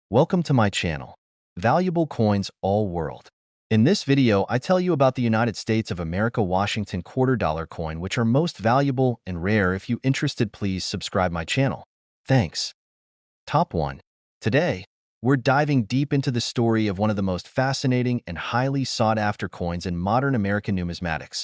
Welcome to my channel, Valuable Coins All World. In this video, I tell you about the United States of America Washington $quarter coin, which are most valuable and rare. If you interested, please subscribe my channel. Thanks. Top 1. Today, we're diving deep into the story of one of the most fascinating and highly sought-after coins in modern American numismatics.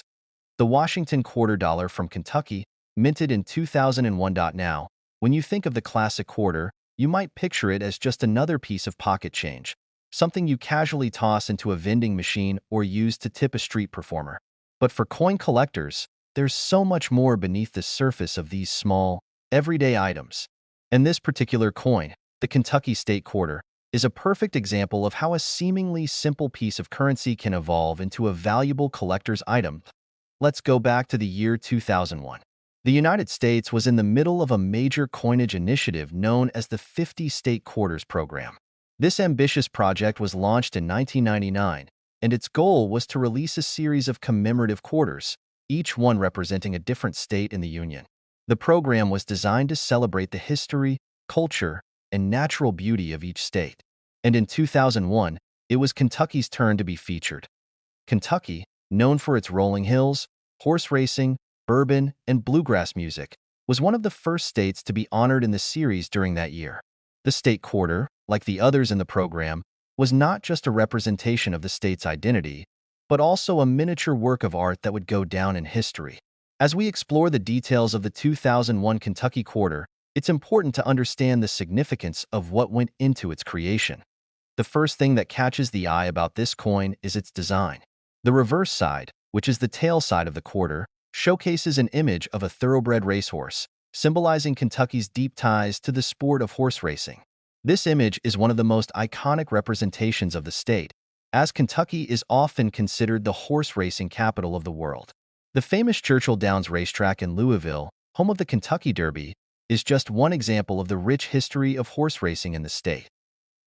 The Washington $quarter from Kentucky, minted in 2001. Now, when you think of the classic quarter, you might picture it as just another piece of pocket change, something you casually toss into a vending machine or use to tip a street performer. But for coin collectors, there's so much more beneath the surface of these small, everyday items. And this particular coin, the Kentucky State Quarter, is a perfect example of how a seemingly simple piece of currency can evolve into a valuable collector's item. Let's go back to the year 2001. The United States was in the middle of a major coinage initiative known as the 50 State Quarters program. This ambitious project was launched in 1999, and its goal was to release a series of commemorative quarters, each one representing a different state in the Union. The program was designed to celebrate the history, culture, and natural beauty of each state. And in 2001, it was Kentucky's turn to be featured. Kentucky, known for its rolling hills, horse racing, bourbon, and bluegrass music, was one of the first states to be honored in the series during that year. The state quarter, like the others in the program, was not just a representation of the state's identity, but also a miniature work of art that would go down in history. As we explore the details of the 2001 Kentucky quarter, it's important to understand the significance of what went into its creation. The first thing that catches the eye about this coin is its design. The reverse side, which is the tail side of the quarter, showcases an image of a thoroughbred racehorse, symbolizing Kentucky's deep ties to the sport of horse racing. This image is one of the most iconic representations of the state, as Kentucky is often considered the horse racing capital of the world. The famous Churchill Downs racetrack in Louisville, home of the Kentucky Derby, is just one example of the rich history of horse racing in the state.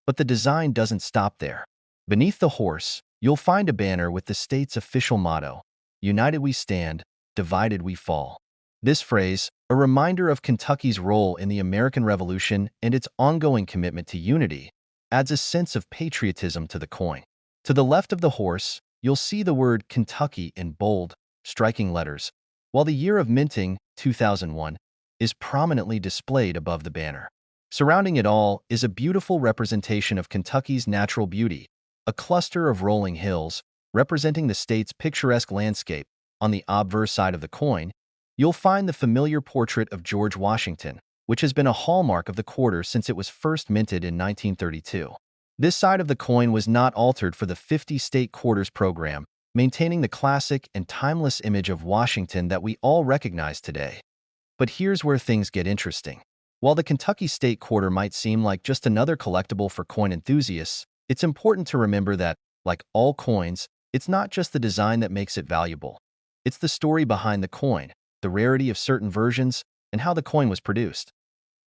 But the design doesn't stop there. Beneath the horse, you'll find a banner with the state's official motto, "United we stand, divided we fall." This phrase, a reminder of Kentucky's role in the American Revolution and its ongoing commitment to unity, adds a sense of patriotism to the coin. To the left of the horse, you'll see the word Kentucky in bold, striking letters, while the year of minting, 2001, is prominently displayed above the banner. Surrounding it all is a beautiful representation of Kentucky's natural beauty, a cluster of rolling hills representing the state's picturesque landscape. On the obverse side of the coin, you'll find the familiar portrait of George Washington, which has been a hallmark of the quarter since it was first minted in 1932. This side of the coin was not altered for the 50 State Quarters program, maintaining the classic and timeless image of Washington that we all recognize today. But here's where things get interesting. While the Kentucky State Quarter might seem like just another collectible for coin enthusiasts, it's important to remember that, like all coins, it's not just the design that makes it valuable. It's the story behind the coin, the rarity of certain versions, and how the coin was produced.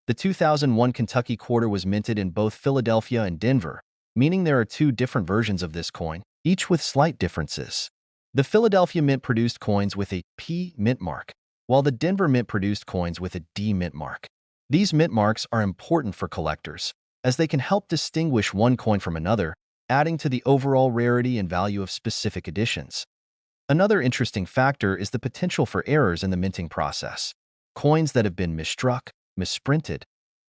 The 2001 Kentucky quarter was minted in both Philadelphia and Denver, meaning there are two different versions of this coin, each with slight differences. The Philadelphia Mint produced coins with a P mint mark, while the Denver Mint produced coins with a D mint mark. These mint marks are important for collectors, as they can help distinguish one coin from another, adding to the overall rarity and value of specific editions. Another interesting factor is the potential for errors in the minting process. Coins that have been misstruck, misprinted,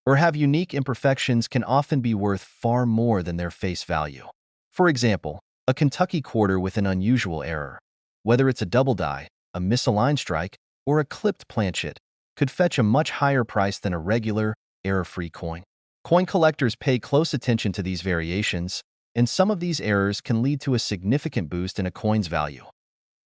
or have unique imperfections can often be worth far more than their face value. For example, a Kentucky quarter with an unusual error, whether it's a double die, a misaligned strike, or a clipped planchet, could fetch a much higher price than a regular, error-free coin. Coin collectors pay close attention to these variations, and some of these errors can lead to a significant boost in a coin's value.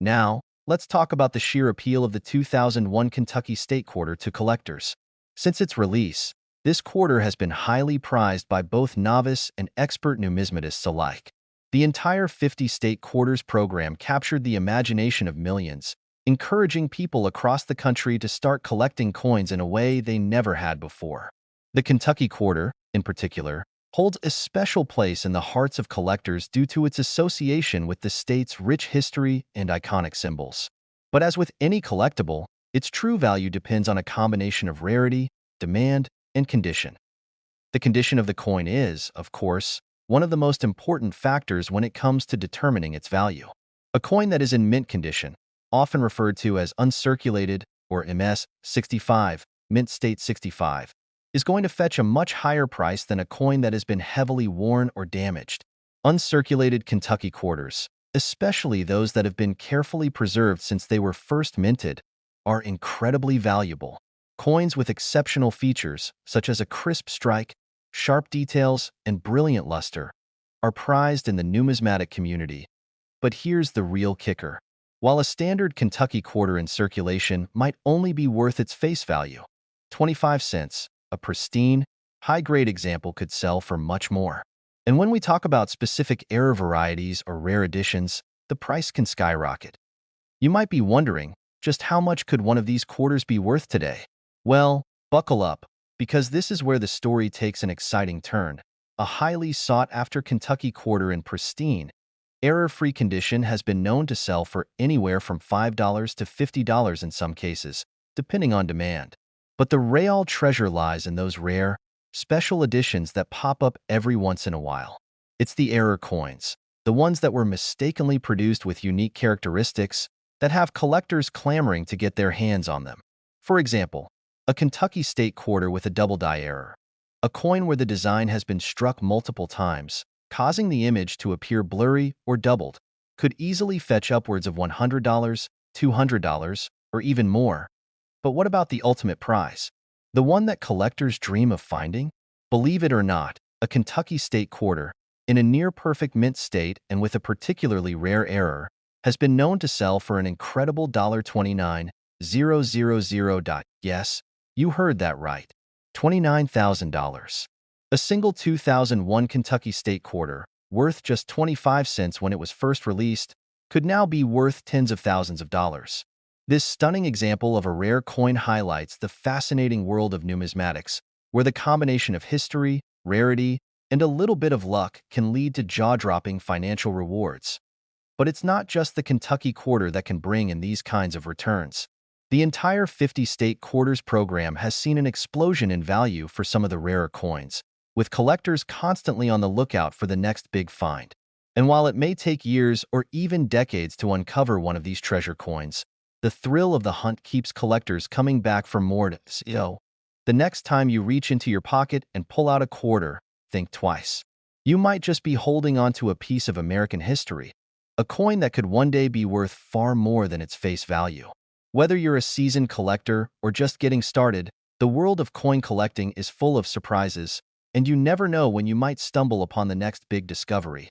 Now, let's talk about the sheer appeal of the 2001 Kentucky State Quarter to collectors. Since its release, this quarter has been highly prized by both novice and expert numismatists alike. The entire 50 State Quarters program captured the imagination of millions, encouraging people across the country to start collecting coins in a way they never had before. The Kentucky Quarter, in particular, holds a special place in the hearts of collectors due to its association with the state's rich history and iconic symbols. But as with any collectible, its true value depends on a combination of rarity, demand, and condition. The condition of the coin is, of course, one of the most important factors when it comes to determining its value. A coin that is in mint condition, often referred to as uncirculated or MS65, mint state 65, is going to fetch a much higher price than a coin that has been heavily worn or damaged. Uncirculated Kentucky quarters, especially those that have been carefully preserved since they were first minted, are incredibly valuable. Coins with exceptional features, such as a crisp strike, sharp details, and brilliant luster, are prized in the numismatic community. But here's the real kicker. While a standard Kentucky quarter in circulation might only be worth its face value, 25 cents, a pristine, high-grade example could sell for much more. And when we talk about specific error varieties or rare editions, the price can skyrocket. You might be wondering, just how much could one of these quarters be worth today? Well, buckle up, because this is where the story takes an exciting turn. A highly sought-after Kentucky quarter in pristine, error-free condition has been known to sell for anywhere from $5 to $50 in some cases, depending on demand. But the real treasure lies in those rare, special editions that pop up every once in a while. It's the error coins, the ones that were mistakenly produced with unique characteristics that have collectors clamoring to get their hands on them. For example, a Kentucky state quarter with a double-die error, a coin where the design has been struck multiple times, causing the image to appear blurry or doubled, could easily fetch upwards of $100, $200, or even more. But what about the ultimate prize? The one that collectors dream of finding? Believe it or not, a Kentucky state quarter, in a near-perfect mint state and with a particularly rare error, has been known to sell for an incredible $29,000. Yes, you heard that right. $29,000. A single 2001 Kentucky state quarter, worth just 25 cents when it was first released, could now be worth tens of thousands of dollars. This stunning example of a rare coin highlights the fascinating world of numismatics, where the combination of history, rarity, and a little bit of luck can lead to jaw-dropping financial rewards. But it's not just the Kentucky quarter that can bring in these kinds of returns. The entire 50-state quarters program has seen an explosion in value for some of the rarer coins, with collectors constantly on the lookout for the next big find. And while it may take years or even decades to uncover one of these treasure coins, the thrill of the hunt keeps collectors coming back for more to see. The next time you reach into your pocket and pull out a quarter, think twice. You might just be holding onto a piece of American history, a coin that could one day be worth far more than its face value. Whether you're a seasoned collector or just getting started, the world of coin collecting is full of surprises, and you never know when you might stumble upon the next big discovery.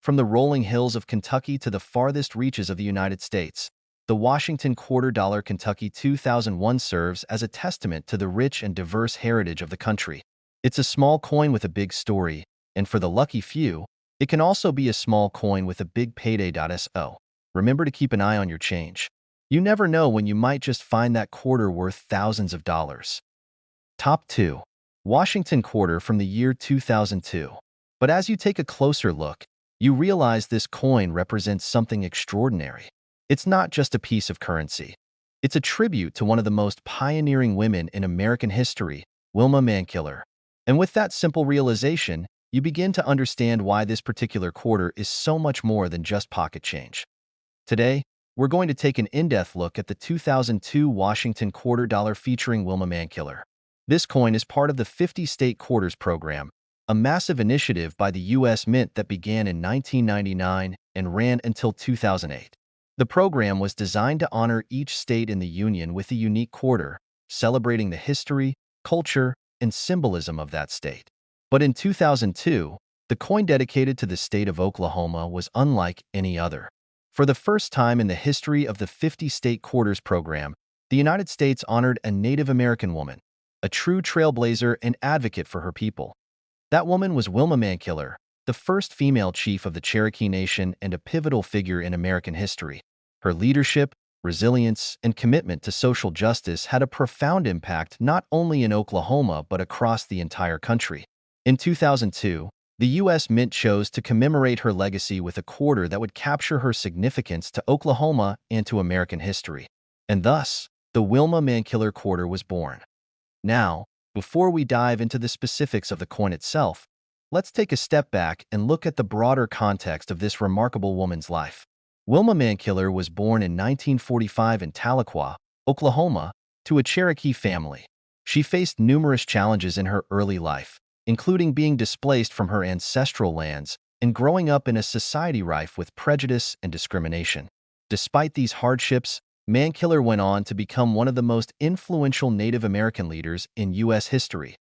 From the rolling hills of Kentucky to the farthest reaches of the United States, the Washington $quarter Kentucky 2001 serves as a testament to the rich and diverse heritage of the country. It's a small coin with a big story, and for the lucky few, it can also be a small coin with a big payday. So, remember to keep an eye on your change. You never know when you might just find that quarter worth thousands of dollars. Top 2. Washington quarter from the year 2002. But as you take a closer look, you realize this coin represents something extraordinary. It's not just a piece of currency. It's a tribute to one of the most pioneering women in American history, Wilma Mankiller. And with that simple realization, you begin to understand why this particular quarter is so much more than just pocket change. Today, we're going to take an in-depth look at the 2002 Washington $quarter featuring Wilma Mankiller. This coin is part of the 50-state quarters program, a massive initiative by the U.S. Mint that began in 1999 and ran until 2008. The program was designed to honor each state in the Union with a unique quarter, celebrating the history, culture, and symbolism of that state. But in 2002, the coin dedicated to the state of Oklahoma was unlike any other. For the first time in the history of the 50-state quarters program, the United States honored a Native American woman, a true trailblazer and advocate for her people. That woman was Wilma Mankiller, the first female chief of the Cherokee Nation and a pivotal figure in American history. Her leadership, resilience, and commitment to social justice had a profound impact not only in Oklahoma but across the entire country. In 2002, the U.S. Mint chose to commemorate her legacy with a quarter that would capture her significance to Oklahoma and to American history. And thus, the Wilma Mankiller quarter was born. Now, Before we dive into the specifics of the coin itself, let's take a step back and look at the broader context of this remarkable woman's life. Wilma Mankiller was born in 1945 in Tahlequah, Oklahoma, to a Cherokee family. She faced numerous challenges in her early life, including being displaced from her ancestral lands and growing up in a society rife with prejudice and discrimination. Despite these hardships, Mankiller went on to become one of the most influential Native American leaders in U.S. history.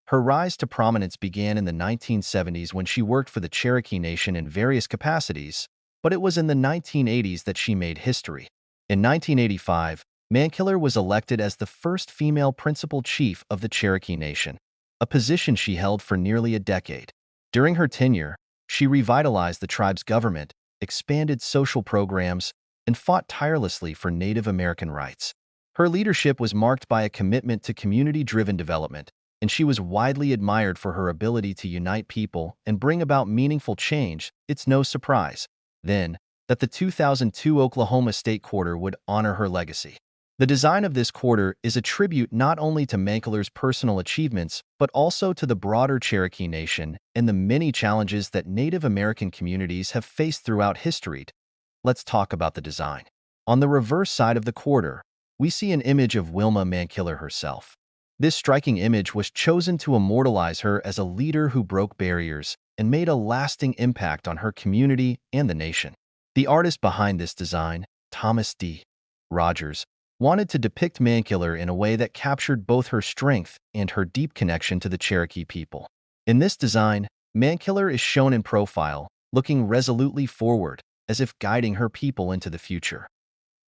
Her rise to prominence began in the 1970s when she worked for the Cherokee Nation in various capacities, but it was in the 1980s that she made history. In 1985, Mankiller was elected as the first female principal chief of the Cherokee Nation, a position she held for nearly a decade. During her tenure, she revitalized the tribe's government, expanded social programs, and fought tirelessly for Native American rights. Her leadership was marked by a commitment to community-driven development, and she was widely admired for her ability to unite people and bring about meaningful change. It's no surprise, then, that the 2002 Oklahoma State Quarter would honor her legacy. The design of this quarter is a tribute not only to Mankiller's personal achievements, but also to the broader Cherokee Nation and the many challenges that Native American communities have faced throughout history. Let's talk about the design. On the reverse side of the quarter, we see an image of Wilma Mankiller herself. This striking image was chosen to immortalize her as a leader who broke barriers and made a lasting impact on her community and the nation. The artist behind this design, Thomas D. Rogers, wanted to depict Mankiller in a way that captured both her strength and her deep connection to the Cherokee people. In this design, Mankiller is shown in profile, looking resolutely forward, as if guiding her people into the future.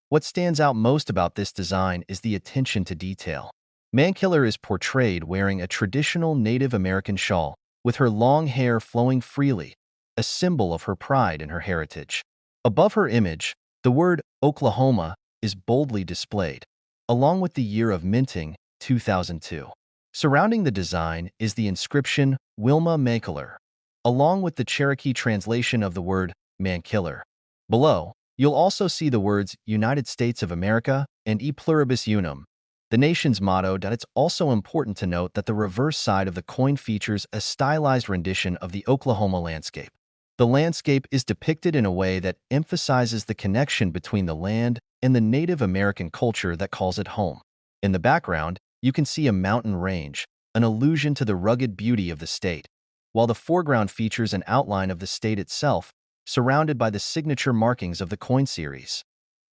What stands out most about this design is the attention to detail. Mankiller is portrayed wearing a traditional Native American shawl, with her long hair flowing freely, a symbol of her pride and her heritage. Above her image, the word Oklahoma is boldly displayed, along with the year of minting, 2002. Surrounding the design is the inscription Wilma Mankiller, along with the Cherokee translation of the word Mankiller. Below, you'll also see the words United States of America and E Pluribus Unum, the nation's motto. It's also important to note that the reverse side of the coin features a stylized rendition of the Oklahoma landscape. The landscape is depicted in a way that emphasizes the connection between the land and the Native American culture that calls it home. In the background, you can see a mountain range, an allusion to the rugged beauty of the state, while the foreground features an outline of the state itself, surrounded by the signature markings of the coin series.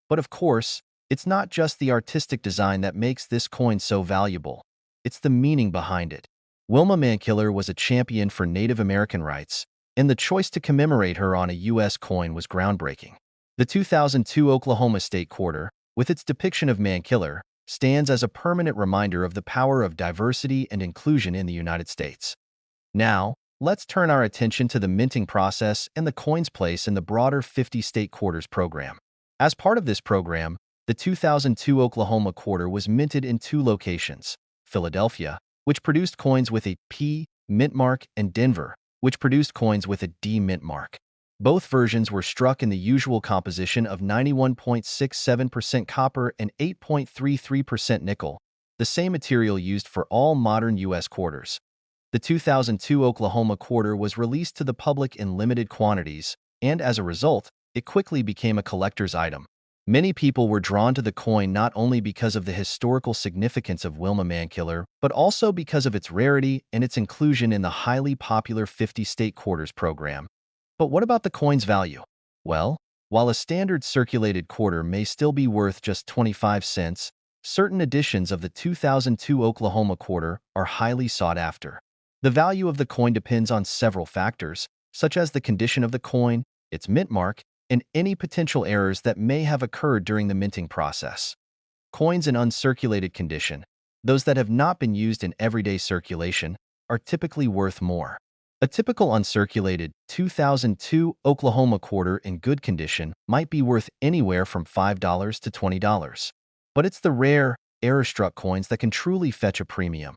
But of course, it's not just the artistic design that makes this coin so valuable. It's the meaning behind it. Wilma Mankiller was a champion for Native American rights, and the choice to commemorate her on a U.S. coin was groundbreaking. The 2002 Oklahoma State Quarter, with its depiction of Mankiller, stands as a permanent reminder of the power of diversity and inclusion in the United States. Now, let's turn our attention to the minting process and the coin's place in the broader 50-state quarters program. As part of this program, the 2002 Oklahoma quarter was minted in two locations: Philadelphia, which produced coins with a P mint mark, and Denver, which produced coins with a D mint mark. Both versions were struck in the usual composition of 91.67% copper and 8.33% nickel, the same material used for all modern U.S. quarters. The 2002 Oklahoma quarter was released to the public in limited quantities, and as a result, it quickly became a collector's item. Many people were drawn to the coin not only because of the historical significance of Wilma Mankiller, but also because of its rarity and its inclusion in the highly popular 50-state quarters program. But what about the coin's value? Well, while a standard circulated quarter may still be worth just 25 cents, certain editions of the 2002 Oklahoma quarter are highly sought after. The value of the coin depends on several factors, such as the condition of the coin, its mint mark, and any potential errors that may have occurred during the minting process. Coins in uncirculated condition, those that have not been used in everyday circulation, are typically worth more. A typical uncirculated 2002 Oklahoma quarter in good condition might be worth anywhere from $5 to $20. But it's the rare, error-struck coins that can truly fetch a premium.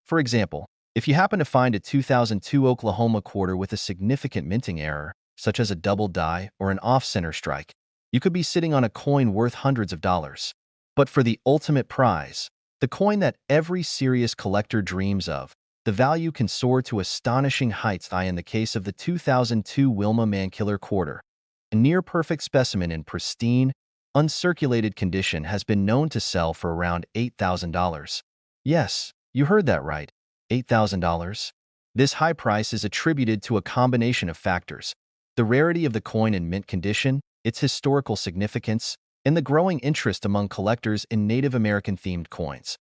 For example, if you happen to find a 2002 Oklahoma quarter with a significant minting error, such as a double die or an off-center strike, you could be sitting on a coin worth hundreds of dollars. But for the ultimate prize, The coin that every serious collector dreams of. The value can soar to astonishing heights in the case of the 2002 Wilma Mankiller quarter. A near-perfect specimen in pristine, uncirculated condition has been known to sell for around $8,000. Yes, you heard that right, $8,000. This high price is attributed to a combination of factors: the rarity of the coin in mint condition, its historical significance, and the growing interest among collectors in Native American-themed coins.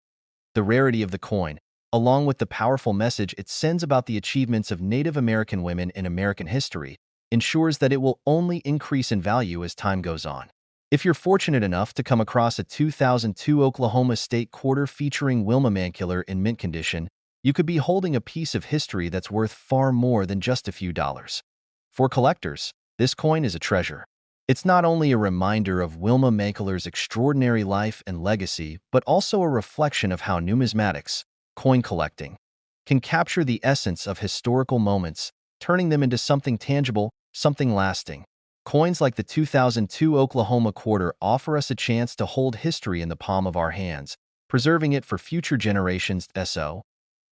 The rarity of the coin, along with the powerful message it sends about the achievements of Native American women in American history, ensures that it will only increase in value as time goes on. If you're fortunate enough to come across a 2002 Oklahoma State quarter featuring Wilma Mankiller in mint condition, you could be holding a piece of history that's worth far more than just a few dollars. For collectors, this coin is a treasure. It's not only a reminder of Wilma Mankiller's extraordinary life and legacy, but also a reflection of how numismatics, coin collecting, can capture the essence of historical moments, turning them into something tangible, something lasting. Coins like the 2002 Oklahoma quarter offer us a chance to hold history in the palm of our hands, preserving it for future generations. The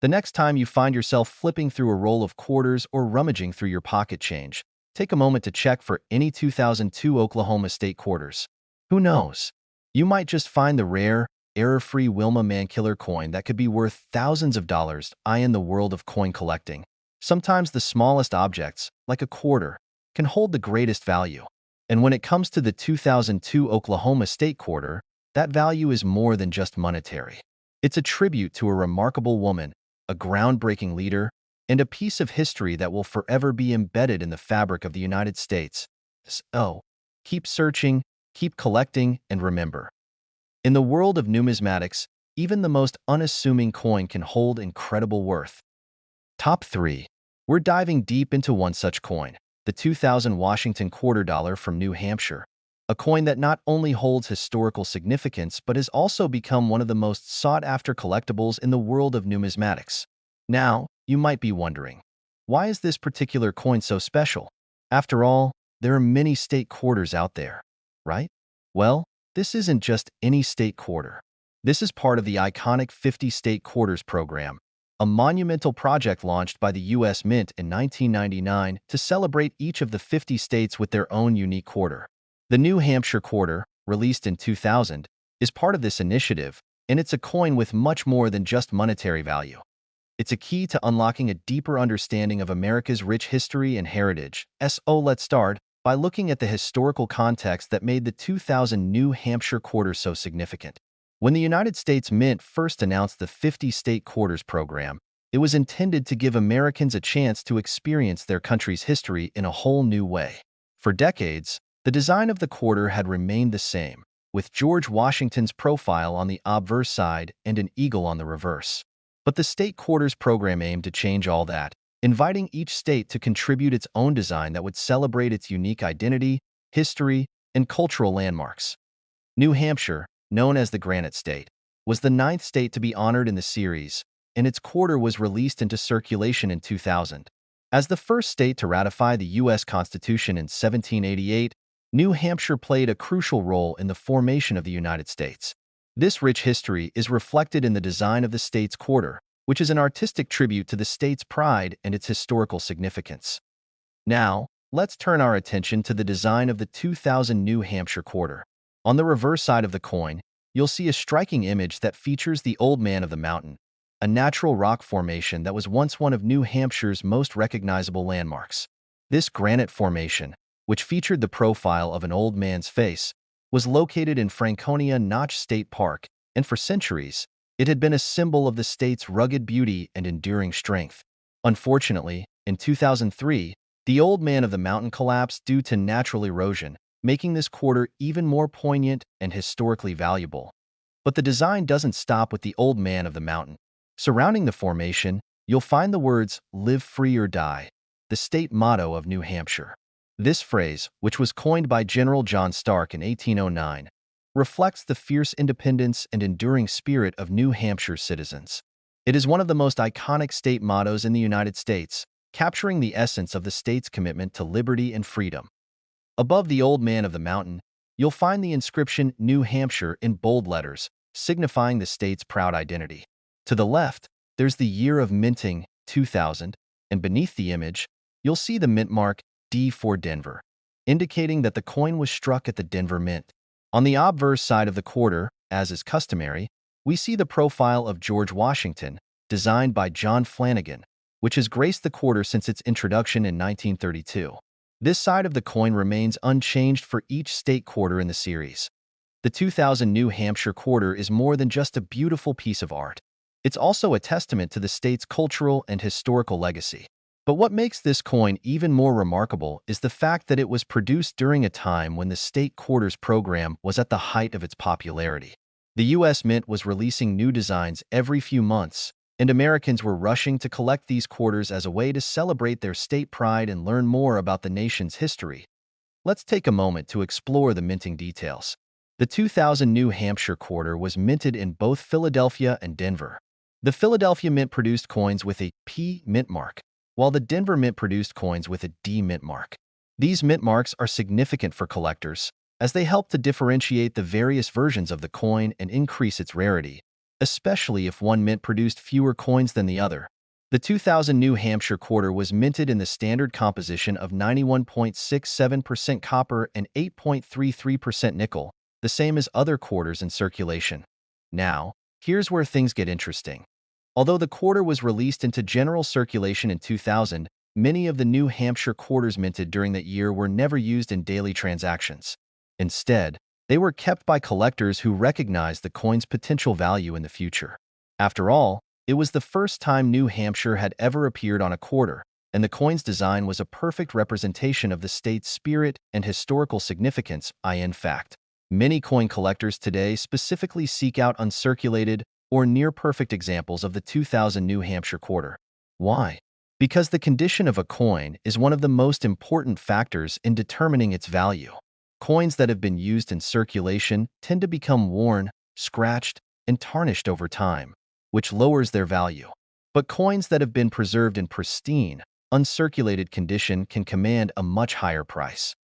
next time you find yourself flipping through a roll of quarters or rummaging through your pocket change, take a moment to check for any 2002 Oklahoma State quarters. Who knows? You might just find the rare, error-free Wilma Mankiller coin that could be worth thousands of dollars. In the world of coin collecting, sometimes the smallest objects, like a quarter, can hold the greatest value. And when it comes to the 2002 Oklahoma State quarter, that value is more than just monetary. It's a tribute to a remarkable woman, a groundbreaking leader, and a piece of history that will forever be embedded in the fabric of the United States. So, keep searching, keep collecting, and remember, in the world of numismatics, even the most unassuming coin can hold incredible worth. Top 3. We're diving deep into one such coin, the 2000 Washington quarter dollar from New Hampshire, a coin that not only holds historical significance but has also become one of the most sought-after collectibles in the world of numismatics. Now, you might be wondering, why is this particular coin so special? After all, there are many state quarters out there, right? Well, this isn't just any state quarter. This is part of the iconic 50 State Quarters program, a monumental project launched by the U.S. Mint in 1999 to celebrate each of the 50 states with their own unique quarter. The New Hampshire quarter, released in 2000, is part of this initiative, and it's a coin with much more than just monetary value. It's a key to unlocking a deeper understanding of America's rich history and heritage. Let's start by looking at the historical context that made the 2000 New Hampshire quarter so significant. When the United States Mint first announced the 50 State Quarters program, it was intended to give Americans a chance to experience their country's history in a whole new way. For decades, the design of the quarter had remained the same, with George Washington's profile on the obverse side and an eagle on the reverse. But the State Quarters program aimed to change all that, inviting each state to contribute its own design that would celebrate its unique identity, history, and cultural landmarks. New Hampshire, known as the Granite State, was the ninth state to be honored in the series, and its quarter was released into circulation in 2000. As the first state to ratify the U.S. Constitution in 1788, New Hampshire played a crucial role in the formation of the United States. This rich history is reflected in the design of the state's quarter, which is an artistic tribute to the state's pride and its historical significance. Now, let's turn our attention to the design of the 2000 New Hampshire quarter. On the reverse side of the coin, you'll see a striking image that features the Old Man of the Mountain, a natural rock formation that was once one of New Hampshire's most recognizable landmarks. This granite formation, which featured the profile of an old man's face, was located in Franconia Notch State Park, and for centuries, it had been a symbol of the state's rugged beauty and enduring strength. Unfortunately, in 2003, the Old Man of the Mountain collapsed due to natural erosion, making this quarter even more poignant and historically valuable. But the design doesn't stop with the Old Man of the Mountain. Surrounding the formation, you'll find the words, "Live free or die," the state motto of New Hampshire. This phrase, which was coined by General John Stark in 1809, reflects the fierce independence and enduring spirit of New Hampshire's citizens. It is one of the most iconic state mottos in the United States, capturing the essence of the state's commitment to liberty and freedom. Above the Old Man of the Mountain, you'll find the inscription New Hampshire in bold letters, signifying the state's proud identity. To the left, there's the year of minting, 2000, and beneath the image, you'll see the mint mark D for Denver, indicating that the coin was struck at the Denver Mint. On the obverse side of the quarter, as is customary, we see the profile of George Washington, designed by John Flanagan, which has graced the quarter since its introduction in 1932. This side of the coin remains unchanged for each state quarter in the series. The 2000 New Hampshire quarter is more than just a beautiful piece of art. It's also a testament to the state's cultural and historical legacy. But what makes this coin even more remarkable is the fact that it was produced during a time when the state quarters program was at the height of its popularity. The U.S. Mint was releasing new designs every few months, and Americans were rushing to collect these quarters as a way to celebrate their state pride and learn more about the nation's history. Let's take a moment to explore the minting details. The 2000 New Hampshire quarter was minted in both Philadelphia and Denver. The Philadelphia Mint produced coins with a P mint mark, while the Denver Mint produced coins with a D mint mark. These mint marks are significant for collectors, as they help to differentiate the various versions of the coin and increase its rarity, especially if one mint produced fewer coins than the other. The 2000 New Hampshire quarter was minted in the standard composition of 91.67% copper and 8.33% nickel, the same as other quarters in circulation. Now, here's where things get interesting. Although the quarter was released into general circulation in 2000, many of the New Hampshire quarters minted during that year were never used in daily transactions. Instead, they were kept by collectors who recognized the coin's potential value in the future. After all, it was the first time New Hampshire had ever appeared on a quarter, and the coin's design was a perfect representation of the state's spirit and historical significance. In fact, many coin collectors today specifically seek out uncirculated or near-perfect examples of the 2000 New Hampshire quarter. Why? Because the condition of a coin is one of the most important factors in determining its value. Coins that have been used in circulation tend to become worn, scratched, and tarnished over time, which lowers their value. But coins that have been preserved in pristine, uncirculated condition can command a much higher price.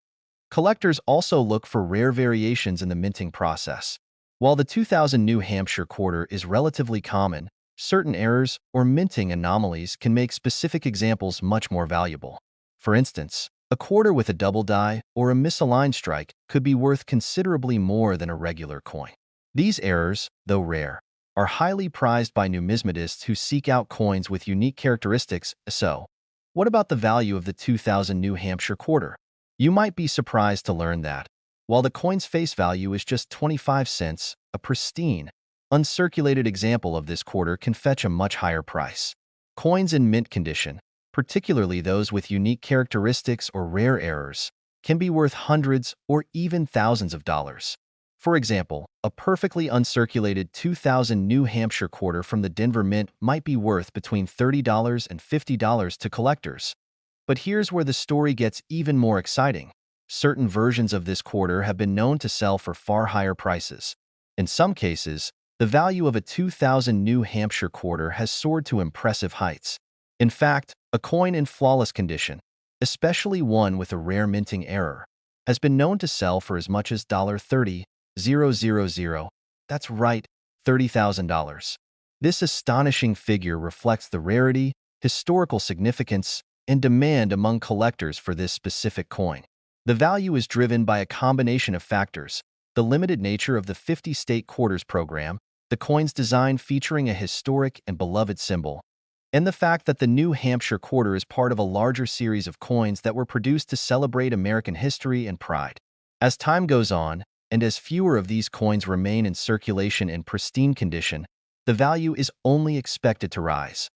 Collectors also look for rare variations in the minting process. While the 2000 New Hampshire quarter is relatively common, certain errors or minting anomalies can make specific examples much more valuable. For instance, a quarter with a double die or a misaligned strike could be worth considerably more than a regular coin. These errors, though rare, are highly prized by numismatists who seek out coins with unique characteristics. So, what about the value of the 2000 New Hampshire quarter? You might be surprised to learn that, while the coin's face value is just 25 cents, a pristine, uncirculated example of this quarter can fetch a much higher price. Coins in mint condition, particularly those with unique characteristics or rare errors, can be worth hundreds or even thousands of dollars. For example, a perfectly uncirculated 2000 New Hampshire quarter from the Denver Mint might be worth between $30 and $50 to collectors. But here's where the story gets even more exciting. Certain versions of this quarter have been known to sell for far higher prices. In some cases, the value of a 2000 New Hampshire quarter has soared to impressive heights. In fact, a coin in flawless condition, especially one with a rare minting error, has been known to sell for as much as $30,000. That's right, $30,000. This astonishing figure reflects the rarity, historical significance, and demand among collectors for this specific coin. The value is driven by a combination of factors: the limited nature of the 50-state quarters program, the coin's design featuring a historic and beloved symbol, and the fact that the New Hampshire quarter is part of a larger series of coins that were produced to celebrate American history and pride. As time goes on, and as fewer of these coins remain in circulation in pristine condition, the value is only expected to rise.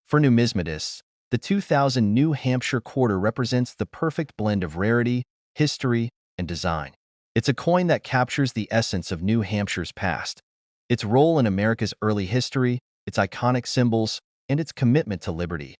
For numismatists, the 2000 New Hampshire quarter represents the perfect blend of rarity, history, and design. It's a coin that captures the essence of New Hampshire's past, its role in America's early history, its iconic symbols, and its commitment to liberty.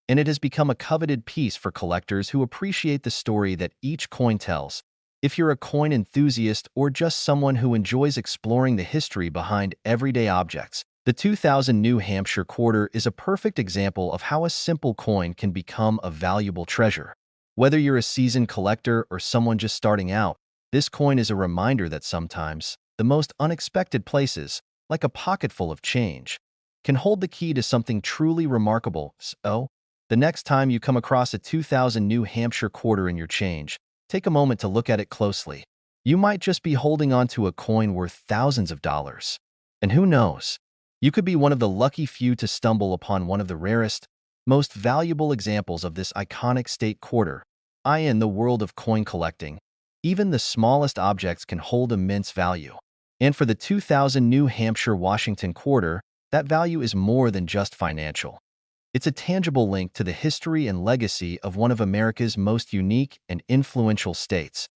And it has become a coveted piece for collectors who appreciate the story that each coin tells. If you're a coin enthusiast or just someone who enjoys exploring the history behind everyday objects, the 2000 New Hampshire quarter is a perfect example of how a simple coin can become a valuable treasure. Whether you're a seasoned collector or someone just starting out, this coin is a reminder that sometimes, the most unexpected places, like a pocket full of change, can hold the key to something truly remarkable. So, the next time you come across a 2000 New Hampshire quarter in your change, take a moment to look at it closely. You might just be holding on to a coin worth thousands of dollars. And who knows? You could be one of the lucky few to stumble upon one of the rarest, most valuable examples of this iconic state quarter. In the world of coin collecting, even the smallest objects can hold immense value. And for the 2000 New Hampshire Washington quarter, that value is more than just financial. It's a tangible link to the history and legacy of one of America's most unique and influential states.